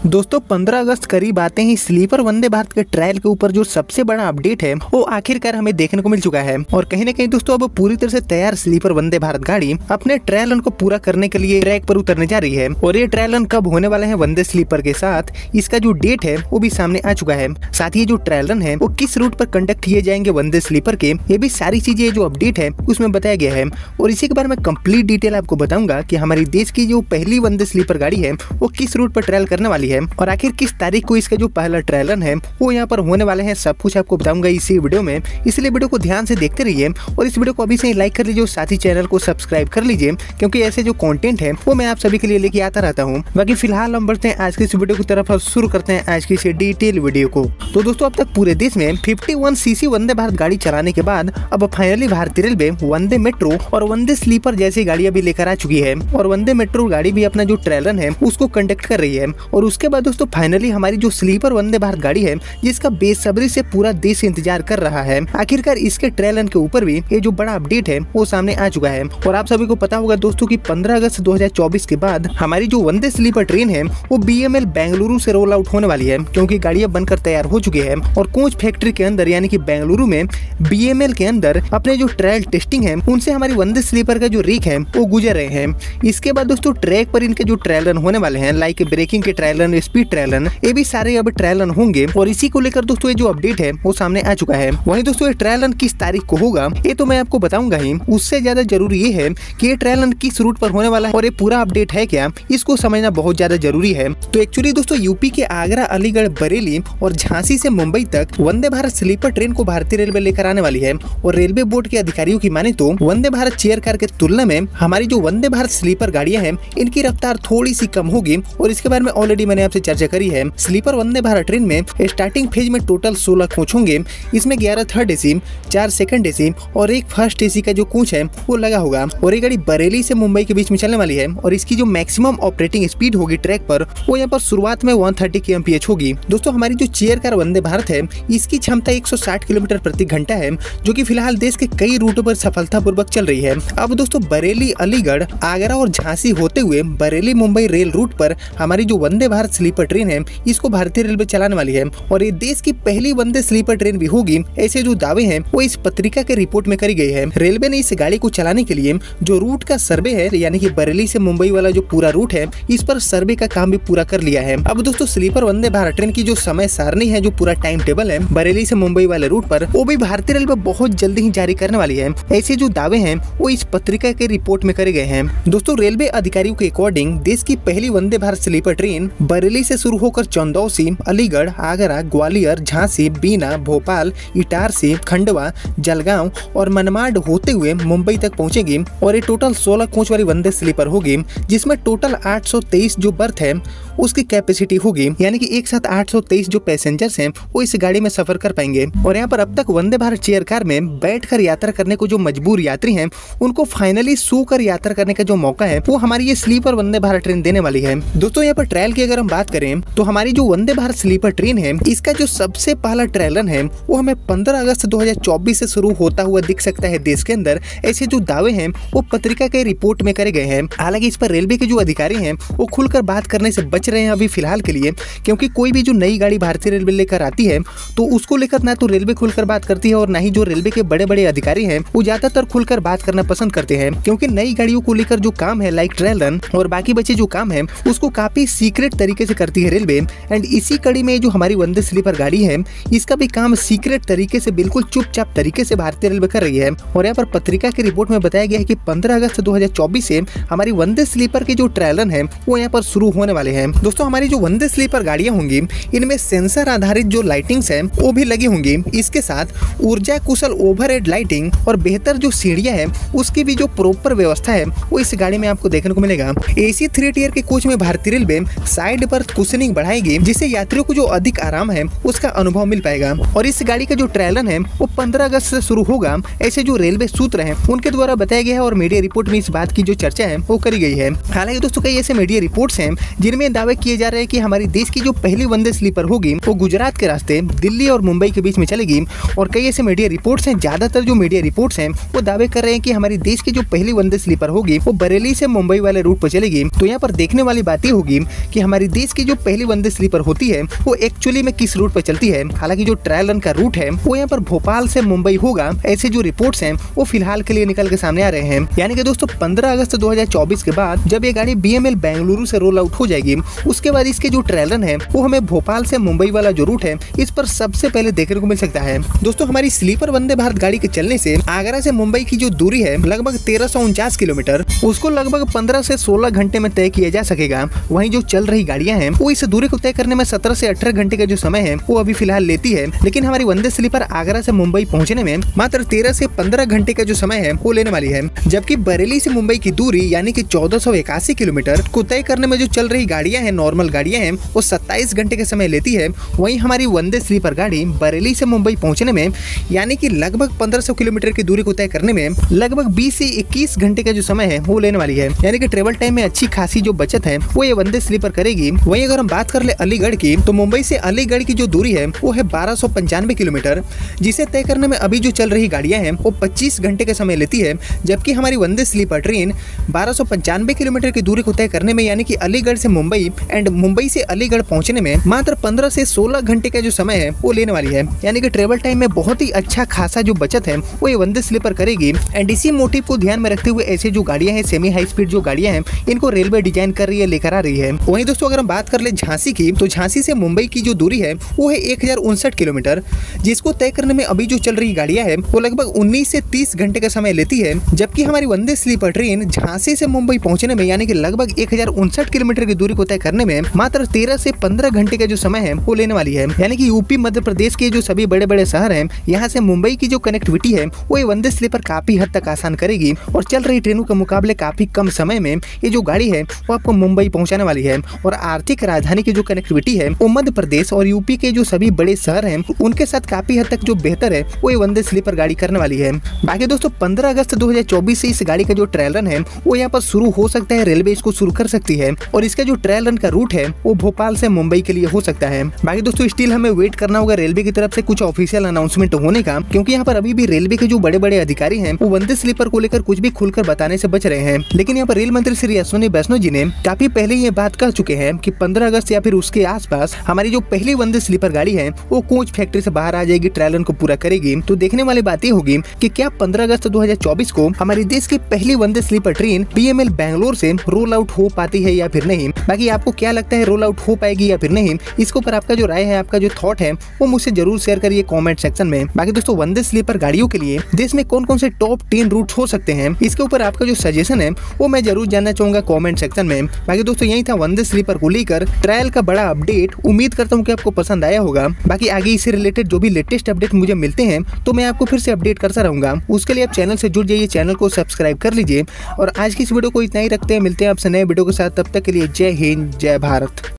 दोस्तों 15 अगस्त करीब आते ही स्लीपर वंदे भारत के ट्रायल के ऊपर जो सबसे बड़ा अपडेट है वो आखिरकार हमें देखने को मिल चुका है। और कहीं न कहीं दोस्तों अब पूरी तरह से तैयार स्लीपर वंदे भारत गाड़ी अपने ट्रायल रन को पूरा करने के लिए ट्रैक पर उतरने जा रही है। और ये ट्रायल रन कब होने वाला है वंदे स्लीपर के साथ, इसका जो डेट है वो भी सामने आ चुका है। साथ ही जो ट्रायल रन है वो किस रूट पर कंडक्ट किए जाएंगे वंदे स्लीपर के, ये भी सारी चीजें जो अपडेट है उसमें बताया गया है। और इसी के बारे में कंप्लीट डिटेल आपको बताऊंगा कि हमारे देश की जो पहली वंदे स्लीपर गाड़ी है वो किस रूट पर ट्रायल करने वाली है और आखिर किस तारीख को इसका जो पहला ट्रायल रन है वो यहाँ पर होने वाले हैं। सब कुछ आपको बताऊंगा इसी वीडियो में, इसलिए वीडियो को ध्यान से देखते रहिए और इस वीडियो को अभी से ही लाइक कर लीजिए और साथ ही चैनल को सब्सक्राइब कर लीजिए, क्योंकि ऐसे जो कंटेंट है वो मैं आप सभी के लिए लेके आता रहता हूँ। बाकी फिलहाल हम बढ़ते हैं आज की इस वीडियो की तरफ और शुरू करते हैं आज की इस डिटेल वीडियो को। तो दोस्तों अब तक पूरे देश में 51 सीसी वंदे भारत गाड़ी चलाने के बाद अब फाइनली भारतीय रेलवे वंदे मेट्रो और वंदे स्लीपर जैसी गाड़ियां भी लेकर आ चुकी है और वंदे मेट्रो गाड़ी भी अपना जो ट्रायल रन है उसको कंडक्ट कर रही है। और उसके बाद दोस्तों फाइनली हमारी जो स्लीपर वंदे भारत गाड़ी है जिसका बेसब्री से पूरा देश इंतजार कर रहा है, आखिरकार इसके ट्रायल रन के ऊपर भी ये जो बड़ा अपडेट है वो सामने आ चुका है। और आप सभी को पता होगा दोस्तों कि 15 अगस्त 2024 के बाद हमारी जो वंदे स्लीपर ट्रेन है वो BML बेंगलुरु से रोल आउट होने वाली है, क्योंकि गाड़ियां बनकर तैयार हो चुकी है और कोच फैक्ट्री के अंदर यानी कि बेंगलुरु में BML के अंदर अपने जो ट्रायल टेस्टिंग है उनसे हमारी वंदे स्लीपर का जो रीक है वो गुजर रहे हैं। इसके बाद दोस्तों ट्रैक पर इनके जो ट्रायल रन होने वाले हैं लाइक ब्रेकिंग के trial run, speed trial run, ये भी सारे अब ट्रायल रन होंगे। और इसी को लेकर दोस्तों ये जो अपडेट है वो सामने आ चुका है। वहीं दोस्तों ये ट्रायल रन किस तारीख को होगा ये तो मैं आपको बताऊंगा ही, उससे ज्यादा जरूरी ये है कि ये ट्रायल रन किस रूट पर होने वाला है और ये पूरा अपडेट है क्या, इसको समझना बहुत ज्यादा जरूरी है। तो एक्चुअली दोस्तों यूपी के आगरा, अलीगढ़, बरेली और झांसी से मुंबई तक वंदे भारत स्लीपर ट्रेन को भारतीय रेलवे लेकर आने वाली है। और रेलवे बोर्ड के अधिकारियों की माने तो वंदे भारत चेयर कार के तुलना में हमारी जो वंदे भारत स्लीपर गाड़ियां हैं इनकी रफ्तार थोड़ी सी कम होगी और इसके बारे में ऑलरेडी मैंने आपसे चर्चा करी है। स्लीपर वंदे भारत ट्रेन में स्टार्टिंग फेज में टोटल 16 कोच होंगे, इसमें 11 थर्ड एसी, 4 सेकंड एसी और एक फर्स्ट एसी का जो कोच है वो लगा होगा। और ये गाड़ी बरेली से मुंबई के बीच में चलने वाली है और इसकी जो मैक्सिमम ऑपरेटिंग स्पीड होगी ट्रैक पर वो यहाँ पर शुरुआत में 130 kmph होगी। दोस्तों हमारी जो चेयर कार वंदे भारत है इसकी क्षमता 160 किलोमीटर प्रति घंटा है, जो कि फिलहाल देश के कई रूटों पर सफलतापूर्वक चल रही है। अब दोस्तों बरेली, अलीगढ़, आगरा और झांसी होते हुए बरेली मुंबई रेल रूट पर हमारी जो वंदे भारत स्लीपर ट्रेन है इसको भारतीय रेलवे चलाने वाली है और ये देश की पहली वंदे स्लीपर ट्रेन भी होगी, ऐसे जो दावे हैं वो इस पत्रिका के रिपोर्ट में करी गई है। रेलवे ने इस गाड़ी को चलाने के लिए जो रूट का सर्वे है यानी कि बरेली से मुंबई वाला जो पूरा रूट है इस पर सर्वे का काम भी पूरा कर लिया है। अब दोस्तों स्लीपर वंदे भारत ट्रेन की जो समय सारणी है, जो पूरा टाइम टेबल है बरेली से मुंबई वाले रूट पर, वो भी भारतीय रेलवे बहुत जल्दी ही जारी करने वाली है। ऐसे जो दावे हैं वो इस पत्रिका के रिपोर्ट में करे गए हैं। दोस्तों रेलवे अधिकारियों के अकॉर्डिंग देश की पहली वंदे भारत स्लीपर ट्रेन बरेली से शुरू होकर चंदौसी, अलीगढ़, आगरा, ग्वालियर, झांसी, बीना, भोपाल, इटारसी, खंडवा, जलगांव और मनमाड होते हुए मुंबई तक पहुंचेगी। और ये टोटल 16 कोच वाली वंदे स्लीपर होगी, जिसमें टोटल 823 जो बर्थ है उसकी कैपेसिटी होगी, यानी कि एक साथ 823 जो पैसेंजर्स हैं वो इस गाड़ी में सफर कर पाएंगे। और यहाँ पर अब तक वंदे भारत चेयर कार में बैठकर यात्रा करने को जो मजबूर यात्री हैं उनको फाइनली सोकर यात्रा करने का जो मौका है वो हमारी ये स्लीपर वंदे भारत ट्रेन देने वाली है। दोस्तों यहाँ पर ट्रायल की अगर हम बात करें तो हमारी जो वंदे भारत स्लीपर ट्रेन है इसका जो सबसे पहला ट्रायल रन है वो हमें 15 अगस्त 2024 से शुरू होता हुआ दिख सकता है देश के अंदर। ऐसे जो दावे हैं वो पत्रिका के रिपोर्ट में करे गए हैं। हालांकि इस पर रेलवे के जो अधिकारी हैं वो खुलकर बात करने से बच रहे हैं अभी फिलहाल के लिए, क्योंकि कोई भी जो नई गाड़ी भारतीय रेलवे लेकर आती है तो उसको लेकर ना तो रेलवे खुलकर बात करती है और ना ही जो रेलवे के बड़े बड़े अधिकारी हैं वो ज्यादातर खुलकर बात करना पसंद करते हैं, क्योंकि नई गाड़ियों को लेकर जो काम है लाइक ट्रायल रन और बाकी बचे जो काम है उसको काफी सीक्रेट तरीके से करती है रेलवे। एंड इसी कड़ी में जो हमारी वंदे स्लीपर गाड़ी है इसका भी काम सीक्रेट तरीके से बिल्कुल चुपचाप तरीके से भारतीय रेलवे कर रही है। और यहाँ पर पत्रिका की रिपोर्ट में बताया गया है कि 15 अगस्त 2024 से हमारी वंदे स्लीपर के जो ट्रायल रन है वो यहाँ पर शुरू होने वाले हैं। दोस्तों हमारी जो वंदे स्लीपर गाड़ियां होंगी इनमें सेंसर आधारित जो लाइटिंग्स है वो भी लगी होंगी। इसके साथ ऊर्जा कुशल ओवरहेड लाइटिंग और बेहतर जो सीढ़ियां हैं उसकी भी जो प्रॉपर व्यवस्था है वो इस गाड़ी में आपको देखने को मिलेगा। AC 3 टियर के कोच में भारतीय रेलवे साइड बर्थ कुशनिंग बढ़ाएगी, जिससे यात्रियों को जो अधिक आराम है उसका अनुभव मिल पाएगा। और इस गाड़ी का जो ट्रायल रन है वो 15 अगस्त से शुरू होगा, ऐसे जो रेलवे सूत्र हैं उनके द्वारा बताया गया है। और मीडिया रिपोर्ट में इस बात की जो चर्चा है वो करी गई है। हालांकि दोस्तों कई ऐसे मीडिया रिपोर्ट्स हैं जिनमें दावे दावे किए जा रहे हैं कि हमारी देश की जो पहली वंदे स्लीपर होगी वो गुजरात के रास्ते दिल्ली और मुंबई के बीच में चलेगी। और कई ऐसे मीडिया रिपोर्ट्स हैं, ज्यादातर जो मीडिया रिपोर्ट्स हैं वो दावे कर रहे हैं कि हमारी देश की जो पहली वंदे स्लीपर होगी वो बरेली से मुंबई वाले रूट पर चलेगी। तो यहाँ पर देखने वाली बात ये होगी कि हमारी देश की जो पहली वंदे स्लीपर होती है वो एक्चुअली में किस रूट पर चलती है। हालांकि जो ट्रायल रन का रूट है वो यहाँ पर भोपाल से मुंबई होगा, ऐसे जो रिपोर्ट्स हैं वो फिलहाल के लिए निकल के सामने आ रहे हैं। यानी कि दोस्तों 15 अगस्त 2024 के बाद जब ये गाड़ी BML बेंगलुरु से रोल आउट हो जाएगी, उसके बाद इसके जो ट्रायल रन है वो हमें भोपाल से मुंबई वाला जो रूट है इस पर सबसे पहले देखने को मिल सकता है। दोस्तों हमारी स्लीपर वंदे भारत गाड़ी के चलने से आगरा से मुंबई की जो दूरी है लगभग 1349 किलोमीटर, उसको लगभग 15 से 16 घंटे में तय किया जा सकेगा। वहीं जो चल रही गाड़ियां हैं वो इस दूरी को तय करने में 17 से 18 घंटे का जो समय है वो अभी फिलहाल लेती है। लेकिन हमारी वंदे स्लीपर आगरा से मुंबई पहुंचने में मात्र 13 से 15 घंटे का जो समय है वो लेने वाली है। जबकि बरेली से मुंबई की दूरी यानी कि 1481 किलोमीटर को तय करने में जो चल रही गाड़ियां हैं, नॉर्मल गाड़ियां हैं, वो 27 घंटे का समय लेती है। वहीं हमारी वंदे स्लीपर गाड़ी बरेली से मुंबई पहुंचने में यानी कि लगभग 1500 किलोमीटर की दूरी को तय करने में लगभग 20 से 21 घंटे का जो समय है वो लेने वाली है। यानी कि ट्रेवल टाइम में अच्छी खासी जो बचत है वो ये वंदे स्लीपर करेगी। वहीं अगर हम बात कर ले अलीगढ़ की, तो मुंबई से अलीगढ़ की जो दूरी है वो है 1295 किलोमीटर, जिसे तय करने में अभी जो चल रही गाड़ियां हैं वो 25 घंटे का समय लेती है। जबकि हमारी वंदे स्लीपर ट्रेन 1295 किलोमीटर की दूरी को तय करने में यानी कि अलीगढ़ से मुंबई एंड मुंबई से अलीगढ़ पहुंचने में मात्र 15 से 16 घंटे का जो समय है वो लेने वाली है। यानी कि ट्रेवल टाइम में बहुत ही अच्छा खासा जो बचत है वो ये वंदे स्लीपर करेगी। एंड इसी मोटिव को ध्यान में रखते हुए ऐसे जो गाड़ियां हैं, सेमी हाई स्पीड जो गाड़ियां हैं, इनको रेलवे डिजाइन कर रही है, लेकर आ रही है। वहीं दोस्तों अगर हम बात कर ले झांसी की, तो झांसी से मुंबई की जो दूरी है वो है 1059 किलोमीटर, जिसको तय करने में अभी जो चल रही गाड़ियां हैं वो लगभग 19 से 30 घंटे का समय लेती है। जबकि हमारी वंदे स्लीपर ट्रेन झांसी से मुंबई पहुंचने में यानी कि लगभग 1059 किलोमीटर की दूरी को तय करने में मात्र 13 से 15 घंटे का जो समय है वो लेने वाली है। यानी कि यूपी मध्य प्रदेश के जो सभी बड़े बड़े शहर हैं, यहाँ से मुंबई की जो कनेक्टिविटी है वो ये वंदे स्लीपर काफी हद तक आसान करेगी और चल रही ट्रेनों के मुकाबले काफी कम समय में ये जो गाड़ी है वो आपको मुंबई पहुंचाने वाली है। और आर्थिक राजधानी की जो कनेक्टिविटी है वो मध्य प्रदेश और यूपी के जो सभी बड़े शहर हैं उनके साथ काफी हद तक जो बेहतर है वो ये वंदे स्लीपर गाड़ी करने वाली है। बाकी दोस्तों 15 अगस्त 2024 से इस गाड़ी का जो ट्रायल रन है वो यहाँ पर शुरू हो सकता है, रेलवे इसको शुरू कर सकती है और इसका जो ट्रायल रन का रूट है वो भोपाल से मुंबई के लिए हो सकता है। बाकी दोस्तों स्टिल हमें वेट करना होगा रेलवे की तरफ से कुछ ऑफिशियल अनाउंसमेंट होने का, क्योंकि यहाँ पर अभी भी रेलवे के जो बड़े बड़े अधिकारी हैं वो वंदे स्लीपर को लेकर कुछ भी खुलकर बताने से बच रहे हैं। लेकिन यहाँ पर रेल मंत्री श्री अश्विनी वैष्णव जी ने काफी पहले ये बात कह चुके हैं कि 15 अगस्त या फिर उसके आसपास हमारी जो पहली वंदे स्लीपर गाड़ी है वो कोच फैक्ट्री से बाहर आ जाएगी, ट्रायल रन को पूरा करेगी। तो देखने वाली बात ये होगी कि क्या 15 अगस्त 2024 को हमारी देश की पहली वंदे स्लीपर ट्रेन BML बेंगलोर से रोल आउट हो पाती है या फिर नहीं। बाकी आपको क्या लगता है, रोल आउट हो पाएगी या फिर नहीं? इसके ऊपर आपका जो राय है, आपका जो थॉट है वो मुझसे जरूर शेयर करिए कमेंट सेक्शन में। बाकी दोस्तों वंदे स्लीपर गाड़ियों के लिए देश में कौन कौन से टॉप 10 रूट हो सकते हैं, इसके ऊपर आपका जो सजेशन है वो मैं जरूर जानना चाहूंगा कमेंट सेक्शन में। बाकी दोस्तों यही था वंदे स्लीपर को लेकर ट्रायल का बड़ा अपडेट। उम्मीद करता हूँ कि आपको पसंद आया होगा। बाकी आगे इससे रिलेटेड जो भी लेटेस्ट अपडेट मुझे मिलते हैं तो मैं आपको फिर से अपडेट करता रहूंगा। उसके लिए आप चैनल से जुड़ जाइए, चैनल को सब्सक्राइब कर लीजिए। और आज की इस वीडियो को इतना ही रखते हैं, मिलते हैं आपसे नए वीडियो के साथ। तब तक के लिए जय हिंद, जय भारत।